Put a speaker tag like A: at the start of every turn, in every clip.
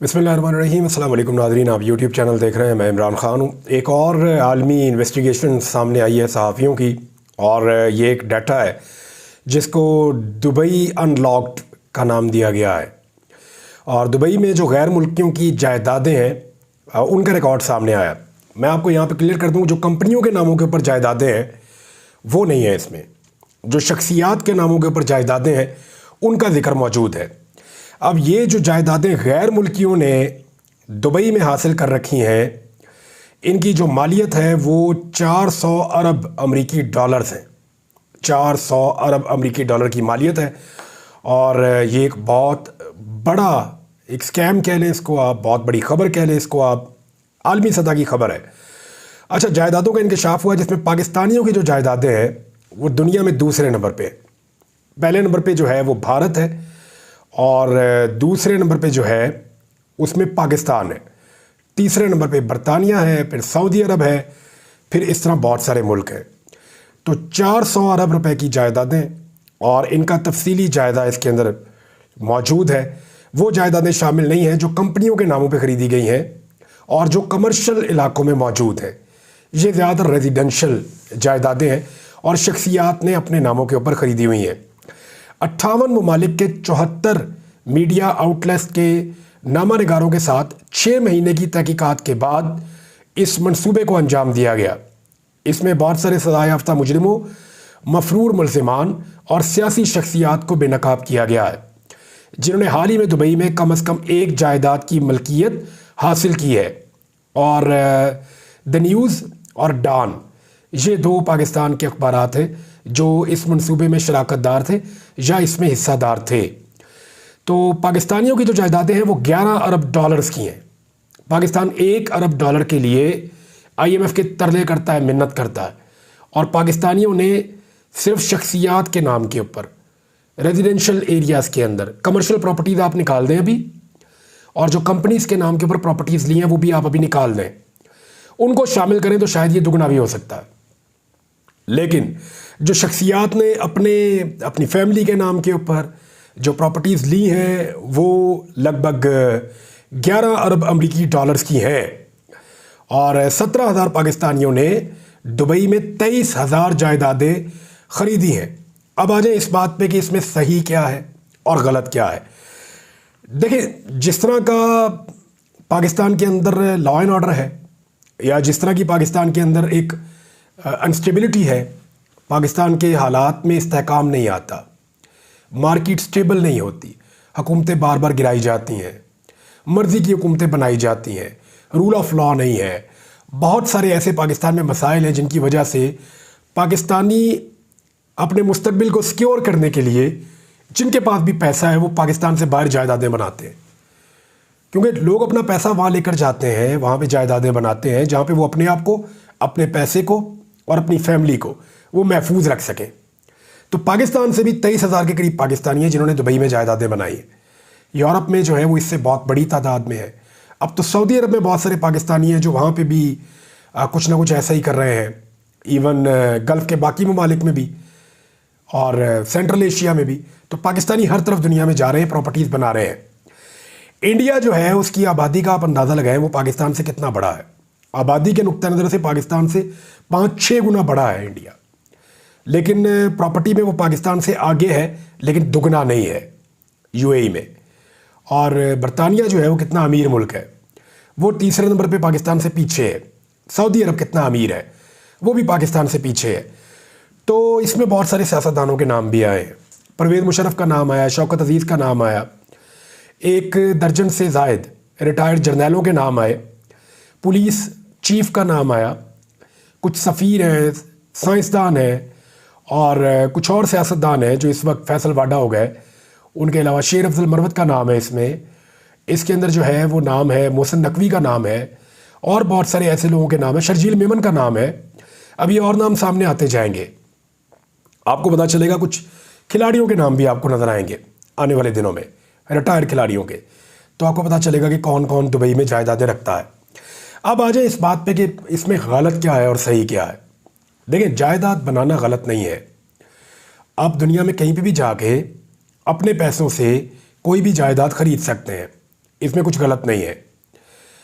A: बिस्मिल्लाहिर्रहमानिर्रहीम। अस्सलाम वालेकुम नाज़रीन, आप यूट्यूब चैनल देख रहे हैं। मैं इमरान ख़ान हूँ। एक और आलमी इन्वेस्टिगेशन सामने आई है सहाफ़ियों की, और ये एक डाटा है जिसको दुबई अनलॉक्ड का नाम दिया गया है। और दुबई में जो गैर मुल्कियों की जायदादें हैं उनका रिकॉर्ड सामने आया। मैं आपको यहाँ पे क्लियर कर दूँ, जो कंपनियों के नामों के ऊपर जायदादें हैं वो नहीं है इसमें। जो शख्सियात के नामों के ऊपर जायदादें हैं उनका जिक्र मौजूद है। अब ये जो जायदादें गैर मुल्कियों ने दुबई में हासिल कर रखी हैं, इनकी जो मालियत है वो 400 अरब अमरीकी डॉलर्स हैं। 400 अरब अमरीकी डॉलर की मालियत है, और ये एक बहुत बड़ा एक स्कैम कह लें इसको आप, बहुत बड़ी खबर कह लें इसको आप, आलमी सतह की खबर है। अच्छा, जायदादों का इंकशाफ हुआ जिसमें पाकिस्तानियों की जो जायदादें हैं वो दुनिया में दूसरे नंबर पे। पहले नंबर पे जो है वो भारत है, और दूसरे नंबर पे जो है उसमें पाकिस्तान है। तीसरे नंबर पे बरतानिया है, फिर सऊदी अरब है, फिर इस तरह बहुत सारे मुल्क हैं। तो 400 अरब रुपए की जायदादें, और इनका तफसीली जायदा इसके अंदर मौजूद है। वो जायदादें शामिल नहीं हैं जो कंपनियों के नामों पे ख़रीदी गई हैं और जो कमर्शियल इलाकों में मौजूद हैं। ये ज़्यादातर रेजिडेंशल जायदादें हैं और शख्सियात ने अपने नामों के ऊपर ख़रीदी हुई हैं। 58 ममालिक के 74 मीडिया आउटलेट्स के नामा निगारों के साथ 6 महीने की तहकीकात के बाद इस मंसूबे को अंजाम दिया गया। इसमें बहुत सारे सज़ा याफ्ता मुजरिमों, मफरूर मुल्ज़िमान और सियासी शख्सियात को बेनकाब किया गया है, जिन्होंने हाल ही में दुबई में कम अज़ कम एक जायदाद की मलकियत हासिल की है। और द न्यूज़ और डॉन, ये 2 पाकिस्तान के अखबारात हैं जो इस मंसूबे में शराकतदार थे या इसमें हिस्सादार थे। तो पाकिस्तानियों की जो जायदादें हैं वो 11 अरब डॉलर्स की हैं। पाकिस्तान 1 अरब डॉलर के लिए IMF के तरले करता है, मिन्नत करता है, और पाकिस्तानियों ने सिर्फ शख्सियात के नाम के ऊपर रेजिडेंशियल एरियाज़ के अंदर कमर्शियल प्रॉपर्टीज़ आप निकाल दें अभी, और जो कंपनीज़ के नाम के ऊपर प्रॉपर्टीज़ ली हैं वो भी आप अभी निकाल दें, उनको शामिल करें तो शायद ये दुगना भी हो सकता है। लेकिन जो शख्सियात ने अपनी फैमिली के नाम के ऊपर जो प्रॉपर्टीज़ ली हैं वो लगभग 11 अरब अमरीकी डॉलर्स की हैं, और 17,000 पाकिस्तानियों ने दुबई में 23,000 जायदादें ख़रीदी हैं। अब आ जाए इस बात पे कि इसमें सही क्या है और गलत क्या है। देखिए, जिस तरह का पाकिस्तान के अंदर लॉ एंड ऑर्डर है, या जिस तरह की पाकिस्तान के अंदर एक अनस्टेबिलिटी है, पाकिस्तान के हालात में इस्तेहकाम नहीं आता, मार्केट स्टेबल नहीं होती, हुकूमतें बार बार गिराई जाती हैं, मर्ज़ी की हुकूमतें बनाई जाती हैं, रूल ऑफ लॉ नहीं है। बहुत सारे ऐसे पाकिस्तान में मसाइल हैं जिनकी वजह से पाकिस्तानी अपने मुस्तकबिल को सिक्योर करने के लिए, जिनके पास भी पैसा है वो पाकिस्तान से बाहर जायदादें बनाते हैं, क्योंकि लोग अपना पैसा वहाँ लेकर जाते हैं, वहाँ पे जायदादें बनाते हैं जहाँ पे वो अपने आप को, अपने पैसे को और अपनी फैमिली को वो महफूज रख सकें। तो पाकिस्तान से भी 23,000 के करीब पाकिस्तानी हैं जिन्होंने दुबई में जायदादें बनाई हैं। यूरोप में जो है वो इससे बहुत बड़ी तादाद में है। अब तो सऊदी अरब में बहुत सारे पाकिस्तानी हैं जो वहाँ पे भी कुछ ना कुछ ऐसा ही कर रहे हैं। इवन गल्फ़ के बाकी ममालिक में भी, और सेंट्रल एशिया में भी। तो पाकिस्तानी हर तरफ दुनिया में जा रहे हैं, प्रॉपर्टीज़ बना रहे हैं। इंडिया जो है उसकी आबादी का आप अंदाज़ा लगाएं वो पाकिस्तान से कितना बड़ा है। आबादी के नुक्ता नज़र से पाकिस्तान से 5-6 गुना बड़ा है इंडिया, लेकिन प्रॉपर्टी में वो पाकिस्तान से आगे है, लेकिन दुगना नहीं है UAE में। और बरतानिया जो है वो कितना अमीर मुल्क है, वो तीसरे नंबर पे पाकिस्तान से पीछे है। सऊदी अरब कितना अमीर है, वो भी पाकिस्तान से पीछे है। तो इसमें बहुत सारे सियासतदानों के नाम भी आए हैं। परवेज़ मुशर्रफ का नाम आया, शौकत अजीज़ का नाम आया, 1 दर्जन से ज़ायद रिटायर्ड जर्नैलों के नाम आए, पुलिस चीफ का नाम आया, कुछ सफ़ीर हैं, साइंसदान हैं, और कुछ और सियासतदान हैं जो इस वक्त फैसल वाडा हो गए। उनके अलावा शेर अफजल मरवत का नाम है इसके अंदर जो है वो नाम है, मोहसिन नकवी का नाम है, और बहुत सारे ऐसे लोगों के नाम है, शर्जील मेमन का नाम है। अब ये और नाम सामने आते जाएंगे, आपको पता चलेगा। कुछ खिलाड़ियों के नाम भी आपको नज़र आएंगे आने वाले दिनों में, रिटायर्ड खिलाड़ियों के। तो आपको पता चलेगा कि कौन कौन दुबई में जायदादें रखता है। अब आ जाए इस बात पे कि इसमें गलत क्या है और सही क्या है। देखिए, जायदाद बनाना गलत नहीं है। आप दुनिया में कहीं पे भी जाके अपने पैसों से कोई भी जायदाद ख़रीद सकते हैं। इसमें कुछ गलत नहीं है।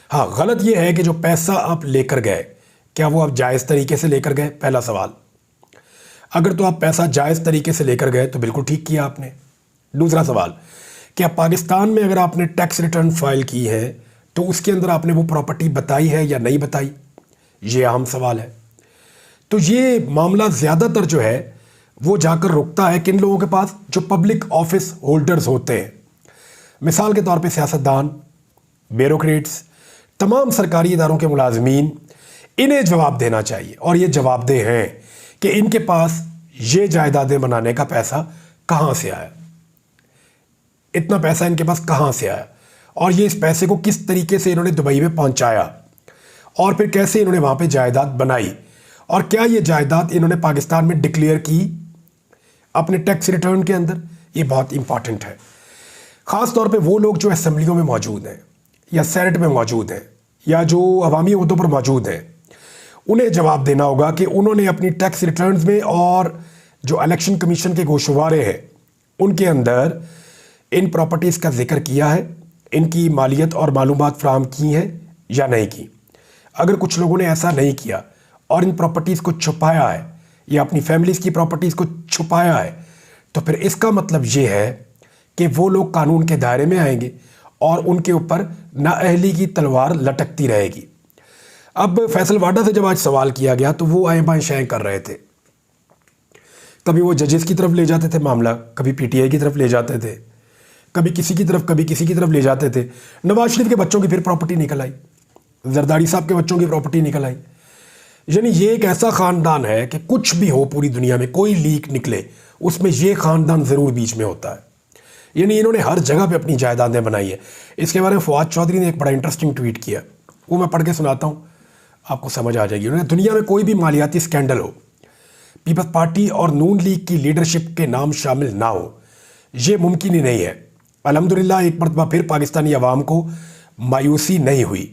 A: हाँ, गलत ये है कि जो पैसा आप लेकर गए, क्या वो आप जायज़ तरीके से लेकर गए? पहला सवाल। अगर तो आप पैसा जायज़ तरीके से लेकर गए तो बिल्कुल ठीक किया आपने। दूसरा सवाल, क्या पाकिस्तान में अगर आपने टैक्स रिटर्न फाइल की है तो उसके अंदर आपने वो प्रॉपर्टी बताई है या नहीं बताई? ये अहम सवाल है। तो ये मामला ज़्यादातर जो है वो जाकर रुकता है किन लोगों के पास? जो पब्लिक ऑफिस होल्डर्स होते हैं। मिसाल के तौर पे सियासतदान, ब्यूरोक्रेट्स, तमाम सरकारी इदारों के मुलाजमीन, इन्हें जवाब देना चाहिए, और ये जवाबदेह हैं कि इनके पास ये जायदादें बनाने का पैसा कहाँ से आया, इतना पैसा इनके पास कहाँ से आया, और ये इस पैसे को किस तरीके से इन्होंने दुबई में पहुँचाया, और फिर कैसे इन्होंने वहाँ पे जायदाद बनाई, और क्या ये जायदाद इन्होंने पाकिस्तान में डिक्लेयर की अपने टैक्स रिटर्न के अंदर। ये बहुत इंपॉर्टेंट है। ख़ास तौर पे वो लोग जो असेंबलियों में मौजूद हैं या सेनेट में मौजूद हैं या जो अवामी ओहदों पर मौजूद हैं, उन्हें जवाब देना होगा कि उन्होंने अपनी टैक्स रिटर्न्स में और जो इलेक्शन कमीशन के गोशवारे हैं उनके अंदर इन प्रॉपर्टीज़ का जिक्र किया है, इनकी मालियत और मालूमात फ्राहम की हैं या नहीं की। अगर कुछ लोगों ने ऐसा नहीं किया और इन प्रॉपर्टीज़ को छुपाया है या अपनी फैमिलीज़ की प्रॉपर्टीज़ को छुपाया है, तो फिर इसका मतलब ये है कि वो लोग कानून के दायरे में आएंगे और उनके ऊपर नाअहली की तलवार लटकती रहेगी। अब फैसल वाडा से जब आज सवाल किया गया तो वो आए बाएं शाएं कर रहे थे। कभी वो जजेस की तरफ ले जाते थे मामला, कभी पीटीआई की तरफ ले जाते थे, कभी किसी की तरफ कभी किसी की तरफ ले जाते थे। नवाज शरीफ के बच्चों की फिर प्रॉपर्टी निकल आई, जरदारी साहब के बच्चों की प्रॉपर्टी निकल आई। यानी ये एक ऐसा ख़ानदान है कि कुछ भी हो पूरी दुनिया में, कोई लीक निकले उसमें ये ख़ानदान ज़रूर बीच में होता है। यानी इन्होंने हर जगह पे अपनी जायदादें बनाई है। इसके बारे में फवाद चौधरी ने एक बड़ा इंटरेस्टिंग ट्वीट किया, वो मैं पढ़ के सुनाता हूँ, आपको समझ आ जाएगी। उन्होंने दुनिया में कोई भी मालियाती स्कैंडल हो, पीपल्स पार्टी और नून लीग की लीडरशिप के नाम शामिल ना हो, ये मुमकिन ही नहीं है। अल्हम्दुलिल्लाह एक मरतबा फिर पाकिस्तानी अवाम को मायूसी नहीं हुई।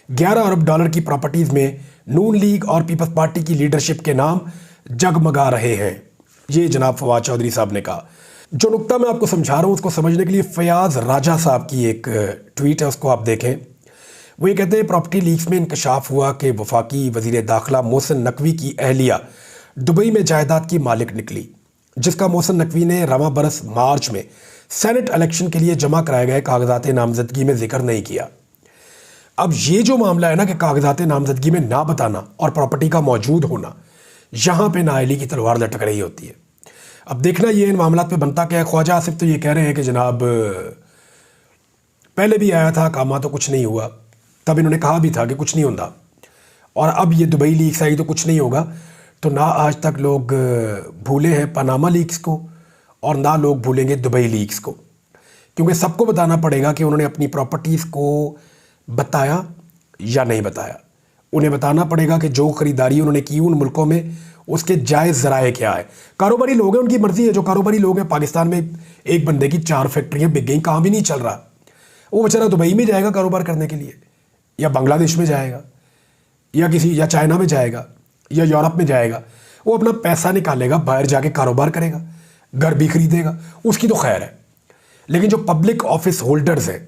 A: 11 अरब डॉलर की प्रॉपर्टीज़ में नून लीग और पीपल्स पार्टी की लीडरशिप के नाम जगमगा रहे हैं, ये जनाब फवाद चौधरी साहब ने कहा। जो नुक्ता मैं आपको समझा रहा हूँ उसको समझने के लिए फयाज़ राजा साहब की एक ट्वीट है, उसको आप देखें। वो ये कहते हैं, प्रॉपर्टी लीक्स में इंकशाफ हुआ कि वफाकी वज़ीर दाखिला मोहसिन नकवी की अहलिया दुबई में जायदाद की मालिक निकली, जिसका मोहसिन नकवी ने रवां बरस मार्च में सेनेट इलेक्शन के लिए जमा कराए गए कागजात नामजदगी में जिक्र नहीं किया। अब ये जो मामला है ना कि कागजात नामजदगी में ना बताना और प्रॉपर्टी का मौजूद होना, यहाँ पे नाअहली की तलवार लटक रही होती है। अब देखना ये इन मामला पे बनता क्या है। ख्वाजा आसिफ तो ये कह रहे हैं कि जनाब पहले भी आया था, कामा तो कुछ नहीं हुआ, तब इन्होंने कहा भी था कि कुछ नहीं होता, और अब ये दुबई लीक्स आई तो कुछ नहीं होगा। तो ना आज तक लोग भूले हैं पनामा लीक्स को और ना लोग भूलेंगे दुबई लीक्स को, क्योंकि सबको बताना पड़ेगा कि उन्होंने अपनी प्रॉपर्टीज़ को बताया या नहीं बताया। उन्हें बताना पड़ेगा कि जो ख़रीदारी उन्होंने की उन मुल्कों में उसके जायज़ ज़राए क्या है। कारोबारी लोग हैं, उनकी मर्ज़ी है। जो कारोबारी लोग हैं, पाकिस्तान में एक बंदे की 4 फैक्ट्रियाँ बिक गई, काम भी नहीं चल रहा, वो बेचारा दुबई में जाएगा कारोबार करने के लिए, या बांग्लादेश में जाएगा, या चाइना में जाएगा, या यूरोप में जाएगा। वो अपना पैसा निकालेगा, बाहर जाके कारोबार करेगा, घर भी खरीदेगा, उसकी तो खैर है। लेकिन जो पब्लिक ऑफिस होल्डर्स हैं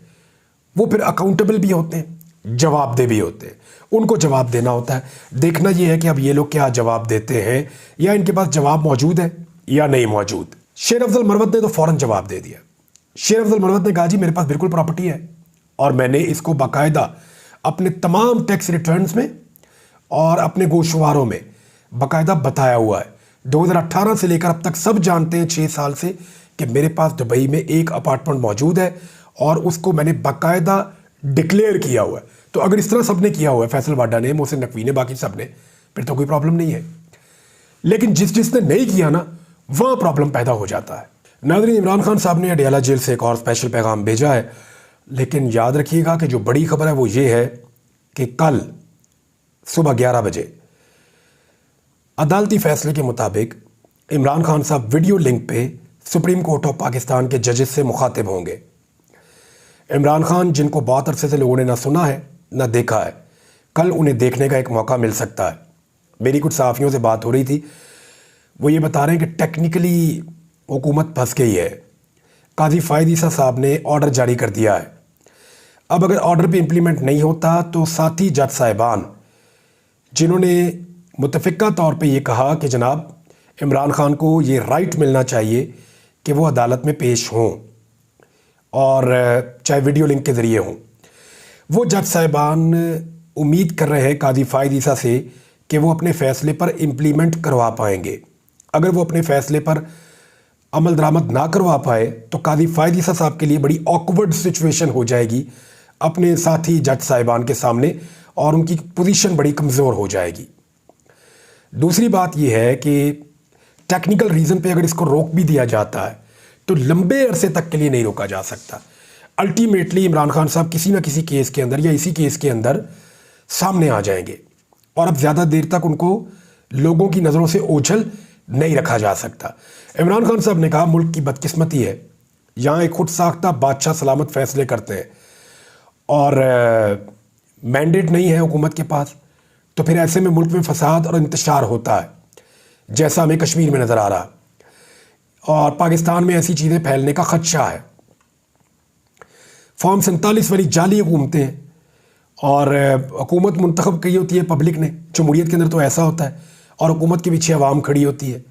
A: वो फिर अकाउंटेबल भी होते हैं, जवाबदेह भी होते हैं, उनको जवाब देना होता है। देखना ये है कि अब ये लोग क्या जवाब देते हैं, या इनके पास जवाब मौजूद है या नहीं मौजूद। शेर अफजल मरवत ने तो फ़ौरन जवाब दे दिया। शेर अफजल मरवत ने कहा, जी मेरे पास बिल्कुल प्रॉपर्टी है और मैंने इसको बाकायदा अपने तमाम टैक्स रिटर्न्स में और अपने गोशवारों में बाकायदा बताया हुआ है। 2018 से लेकर अब तक सब जानते हैं, 6 साल से, कि मेरे पास दुबई में एक अपार्टमेंट मौजूद है और उसको मैंने बाकायदा डिक्लेयर किया हुआ है। तो अगर इस तरह सबने किया हुआ है, फैसल वाडा ने, मोहसिन नकवी ने, बाकी सब ने, फिर तो कोई प्रॉब्लम नहीं है। लेकिन जिसने नहीं किया ना, वहाँ प्रॉब्लम पैदा हो जाता है। नाज़रीन, इमरान खान साहब ने अडियाला जेल से एक और स्पेशल पैगाम भेजा है, लेकिन याद रखिएगा कि जो बड़ी खबर है वो ये है कि कल सुबह 11 बजे अदालती फैसले के मुताबिक इमरान खान साहब वीडियो लिंक पे सुप्रीम कोर्ट ऑफ पाकिस्तान के जजेस से मुखातिब होंगे। इमरान खान, जिनको बहुत अरसे से लोगों ने ना सुना है ना देखा है, कल उन्हें देखने का एक मौका मिल सकता है। मेरी कुछ सहाफ़ियों से बात हो रही थी, वो ये बता रहे हैं कि टेक्निकली हुकूमत फंस गई है। काजी फ़ायद ईसा साहब ने ऑर्डर जारी कर दिया है। अब अगर ऑर्डर पे इम्प्लीमेंट नहीं होता तो साथी जज साहिबान जिन्होंने मुतफ़िका तौर पे ये कहा कि जनाब इमरान खान को ये राइट मिलना चाहिए कि वो अदालत में पेश हों और चाहे वीडियो लिंक के ज़रिए हों, वो जज साहिबान उम्मीद कर रहे हैं कादी फ़ाइज़ ईसा से कि वो अपने फ़ैसले पर इम्प्लीमेंट करवा पाएंगे। अगर वो अपने फ़ैसले पर अमल दरामद ना करवा पाए तो कादी फ़ाइज़ ईसा साहब के लिए बड़ी ऑकवर्ड सिचुएशन हो जाएगी अपने साथी जज साहिबान के सामने और उनकी पोजीशन बड़ी कमज़ोर हो जाएगी। दूसरी बात यह है कि टेक्निकल रीज़न पे अगर इसको रोक भी दिया जाता है तो लंबे अरसे तक के लिए नहीं रोका जा सकता। अल्टीमेटली इमरान खान साहब किसी ना किसी केस के अंदर या इसी केस के अंदर सामने आ जाएंगे और अब ज़्यादा देर तक उनको लोगों की नज़रों से ओझल नहीं रखा जा सकता। इमरान खान साहब ने कहा मुल्क की बदकिस्मती है, यहाँ एक खुद साख्ता बादशाह सलामत फ़ैसले करते हैं और मैंडेट नहीं है हुकूमत के पास, तो फिर ऐसे में मुल्क में फसाद और इंतशार होता है जैसा हमें कश्मीर में नज़र आ रहा और पाकिस्तान में ऐसी चीज़ें फैलने का ख़दशा है। फॉर्म 47 वाली जाली हुकूमतें हैं और हुकूमत मुंतखब की होती है पब्लिक ने, जमहूरियत के अंदर तो ऐसा होता है, और हुकूमत के पीछे अवाम खड़ी होती है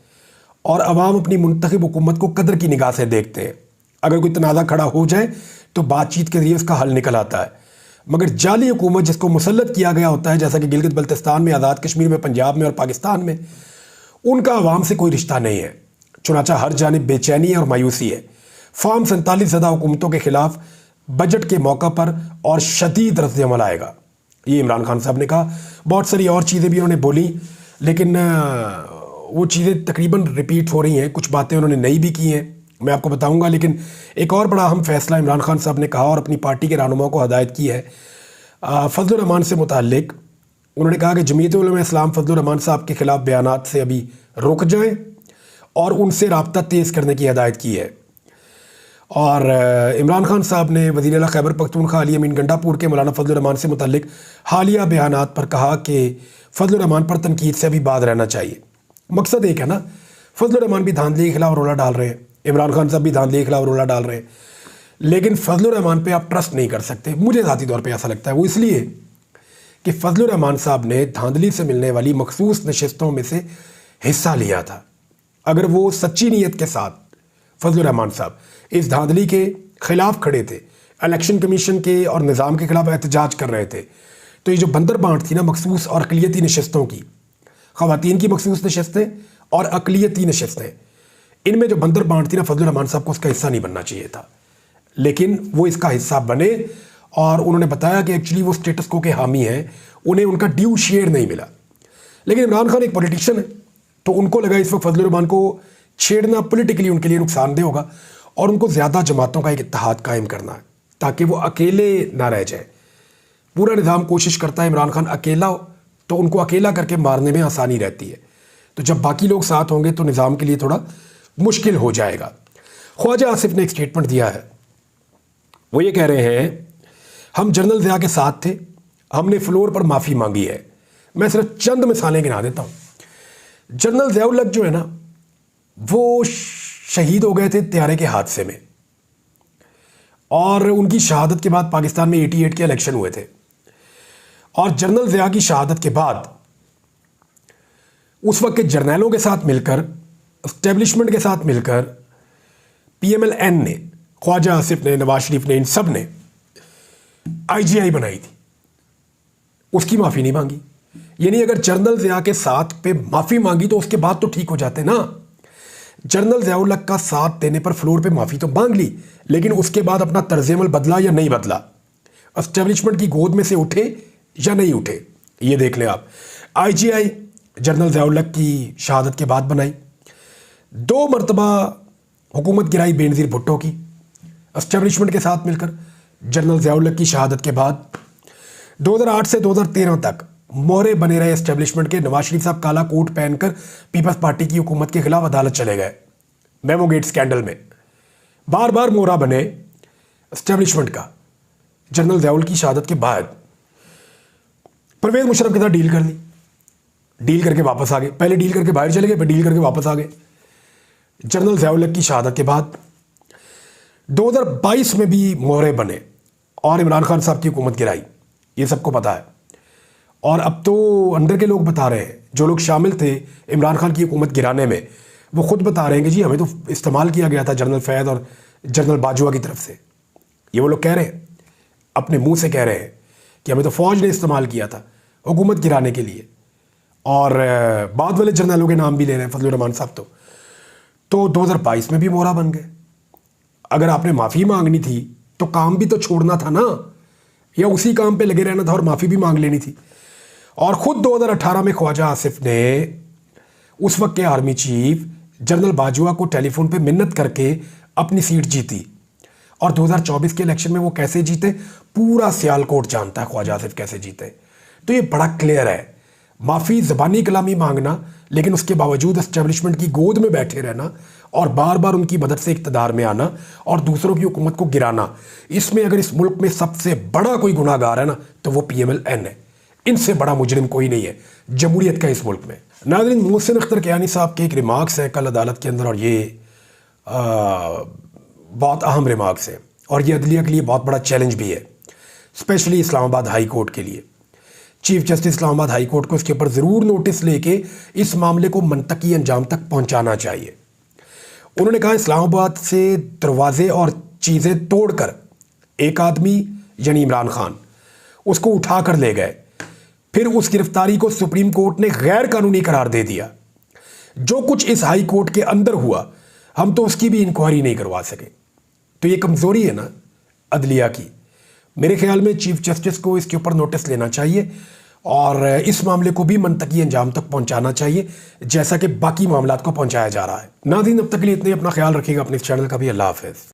A: और अवाम अपनी मुंतखब हुकूमत को कदर की निगाह से देखते हैं। अगर कोई तनाज़ा खड़ा हो जाए तो बातचीत के ज़रिए उसका हल निकल आता है, मगर जाली हुकूमत जिसको मुसल्लत किया गया होता है जैसा कि गिलगित बल्तिस्तान में, आज़ाद कश्मीर में, पंजाब में और पाकिस्तान में, उनका अवाम से कोई रिश्ता नहीं है। चुनाचा हर जानिब बेचैनी है और मायूसी है। फॉर्म 47 ज़दा हुकूमतों के ख़िलाफ़ बजट के मौका पर और शदीद रद्द-ए-अमल आएगा, ये इमरान खान साहब ने कहा। बहुत सारी और चीज़ें भी उन्होंने बोली लेकिन वो चीज़ें तकरीबन रिपीट हो रही हैं, कुछ बातें उन्होंने नई भी की हैं, मैं आपको बताऊंगा। लेकिन एक और बड़ा अहम फैसला इमरान खान साहब ने कहा और अपनी पार्टी के रहनुमाओं को हदायत की है फजलुर रहमान से मुताल्लिक। उन्होंने कहा कि जमीयत उलमा इस्लाम फजलुर रहमान साहब के ख़िलाफ़ बयानात से अभी रुक जाएं और उनसे राब्ता तेज़ करने की हदायत की है। और इमरान खान साहब ने वज़ीर आला खैबर पख्तूनख्वा अली अमीन गंडापुर के मौलाना फजलुर रहमान से मुताल्लिक हालिया बयानात पर कहा कि फजलुर रहमान पर तनकीद से अभी बाज रहना चाहिए। मकसद एक है ना, फजलुर रहमान भी धांधली के खिलाफ रोला डाल रहे हैं, इमरान खान साहब भी धांधली के खिलाफ रोला डाल रहे हैं, लेकिन फजलुर रहमान पे आप ट्रस्ट नहीं कर सकते। मुझे ज़ाती तौर पे ऐसा लगता है, वो इसलिए कि फजलुर रहमान साहब ने धांधली से मिलने वाली मखसूस नशस्तों में से हिस्सा लिया था। अगर वो सच्ची नीयत के साथ फजलुर रहमान साहब इस धांधली के ख़िलाफ़ खड़े थे, इलेक्शन कमीशन के और निज़ाम के ख़िलाफ़ एहतजाज कर रहे थे, तो ये जो बंदर बांट थी ना मखसूस और अक़लियती नशस्तों की, ख़वातीन की मखसूस नशस्तें और अक़लियती नशस्तें, इनमें जो बंदर बांट थी ना, फजलुर रहमान साहब को उसका हिस्सा नहीं बनना चाहिए था, लेकिन वो इसका हिस्सा बने। और उन्होंने बताया कि एक्चुअली वो स्टेटस को के हामी हैं, उन्हें उनका ड्यू शेयर नहीं मिला। लेकिन इमरान खान एक पॉलिटिशियन है, तो उनको लगा इस वक्त फजलुर रहमान को छेड़ना पॉलिटिकली उनके लिए नुकसानदेह होगा और उनको ज़्यादा जमातों का एक इत्तेहाद कायम करना है ताकि वो अकेले ना रह जाए। पूरा निज़ाम कोशिश करता है इमरान खान अकेला हो तो उनको अकेला करके मारने में आसानी रहती है, तो जब बाकी लोग साथ होंगे तो निज़ाम के लिए थोड़ा मुश्किल हो जाएगा। ख्वाजा आसिफ ने एक स्टेटमेंट दिया है, वो ये कह रहे हैं हम जनरल ज़िया के साथ थे, हमने फ्लोर पर माफ़ी मांगी है। मैं सिर्फ चंद मिसालें गिना देता हूँ। जनरल ज़िया-उल-हक जो है ना, वो शहीद हो गए थे त्यारे के हादसे में और उनकी शहादत के बाद पाकिस्तान में 88 के इलेक्शन हुए थे और जनरल ज़िया की शहादत के बाद उस वक्त के जर्नैलों के साथ मिलकर, इस्टेब्लिशमेंट के साथ मिलकर PMLN ने, ख्वाजा आसिफ ने, नवाज शरीफ ने, इन सब ने IGI बनाई थी, उसकी माफ़ी नहीं मांगी। यानी अगर जनरल ज़िया के साथ पे माफ़ी मांगी तो उसके बाद तो ठीक हो जाते ना। जनरल ज़िया-उल-हक का साथ देने पर फ्लोर पे माफ़ी तो मांग ली, लेकिन उसके बाद अपना तर्ज़-ए-अमल बदला या नहीं बदला, एस्टेब्लिशमेंट की गोद में से उठे या नहीं उठे, ये देख लें आप। IGI जनरल ज़िया-उल-हक की शहादत के बाद बनाई, 2 मरतबा हुकूमत गिराई बेनज़ीर भुट्टो की एस्टेब्लिशमेंट के साथ मिलकर। जनरल ज़िया-उल-हक की शहादत के बाद 2008 से 2013 तक मोहरे बने रहे एस्टेब्लिशमेंट के। नवाज शरीफ साहब काला कोट पहनकर पीपल्स पार्टी की हुकूमत के खिलाफ अदालत चले गए मेमो गेट स्कैंडल में, बार बार मोहरा बने एस्टेब्लिशमेंट का। जनरल ज़िया-उल की शहादत के बाद परवेज़ मुशर्रफ के साथ डील कर ली, डील करके वापस आ गए। पहले डील करके बाहर चले गए, फिर डील करके वापस आ गए। जनरल ज़िया-उल-हक की शहादत के बाद 2022 में भी मोहरे बने और इमरान खान साहब की हुकूमत गिराई, ये सबको पता है। और अब तो अंदर के लोग बता रहे हैं, जो लोग शामिल थे इमरान खान की हुकूमत गिराने में, वो खुद बता रहे हैं कि जी हमें तो इस्तेमाल किया गया था जनरल फैद और जनरल बाजवा की तरफ से। ये वो लोग कह रहे हैं, अपने मुंह से कह रहे हैं कि हमें तो फ़ौज ने इस्तेमाल किया था हुकूमत गिराने के लिए। और बाद वाले जर्नलों के नाम भी ले रहे हैं, फजलुर रहमान साहब तो 2022 में भी मोहरा बन गए। अगर आपने माफ़ी मांगनी थी तो काम भी तो छोड़ना था ना, या उसी काम पे लगे रहना था और माफ़ी भी मांग लेनी थी। और ख़ुद 2018 में ख्वाजा आसिफ ने उस वक्त के आर्मी चीफ जनरल बाजवा को टेलीफोन पे मिन्नत करके अपनी सीट जीती। और 2024 के इलेक्शन में वो कैसे जीते, पूरा सियालकोट जानता है ख्वाजा आसिफ कैसे जीते। तो ये बड़ा क्लियर है, माफ़ी ज़बानी कलामी मांगना, लेकिन उसके बावजूद एस्टेब्लिशमेंट की गोद में बैठे रहना और बार बार उनकी मदद से इक़्तिदार में आना और दूसरों की हुकूमत को गिराना। इसमें अगर इस मुल्क में सबसे बड़ा कोई गुनाहगार है ना, तो वो PMLN है। इनसे बड़ा मुजरिम कोई नहीं है जमहूरियत का इस मुल्क में। नाज़रीन, मोहसिन अख्तर कियानी साहब के एक रिमार्क्स है कल अदालत के अंदर, और ये बहुत अहम रिमार्क्स है और ये अदलिया के लिए बहुत बड़ा चैलेंज भी है, स्पेशली इस्लामाबाद हाई कोर्ट के लिए। Chief justice Islamabad high court को इसके ऊपर ज़रूर नोटिस लेके इस मामले को मंतकी अंजाम तक पहुंचाना चाहिए। उन्होंने कहा इस्लामाबाद से दरवाजे और चीज़ें तोड़कर एक आदमी यानी इमरान खान उसको उठा कर ले गए, फिर उस गिरफ्तारी को सुप्रीम कोर्ट ने गैर कानूनी करार दे दिया। जो कुछ इस हाई कोर्ट के अंदर हुआ, हम तो उसकी भी इंक्वायरी नहीं करवा सके। तो ये कमज़ोरी है ना अदलिया की। मेरे ख्याल में चीफ जस्टिस को इसके ऊपर नोटिस लेना चाहिए और इस मामले को भी मंतकी अंजाम तक पहुंचाना चाहिए, जैसा कि बाकी मामलात को पहुंचाया जा रहा है। नाज़रीन, अब तक के लिए इतने, अपना ख्याल रखिएगा, अपने इस चैनल का भी। अल्लाह हाफ़िज़।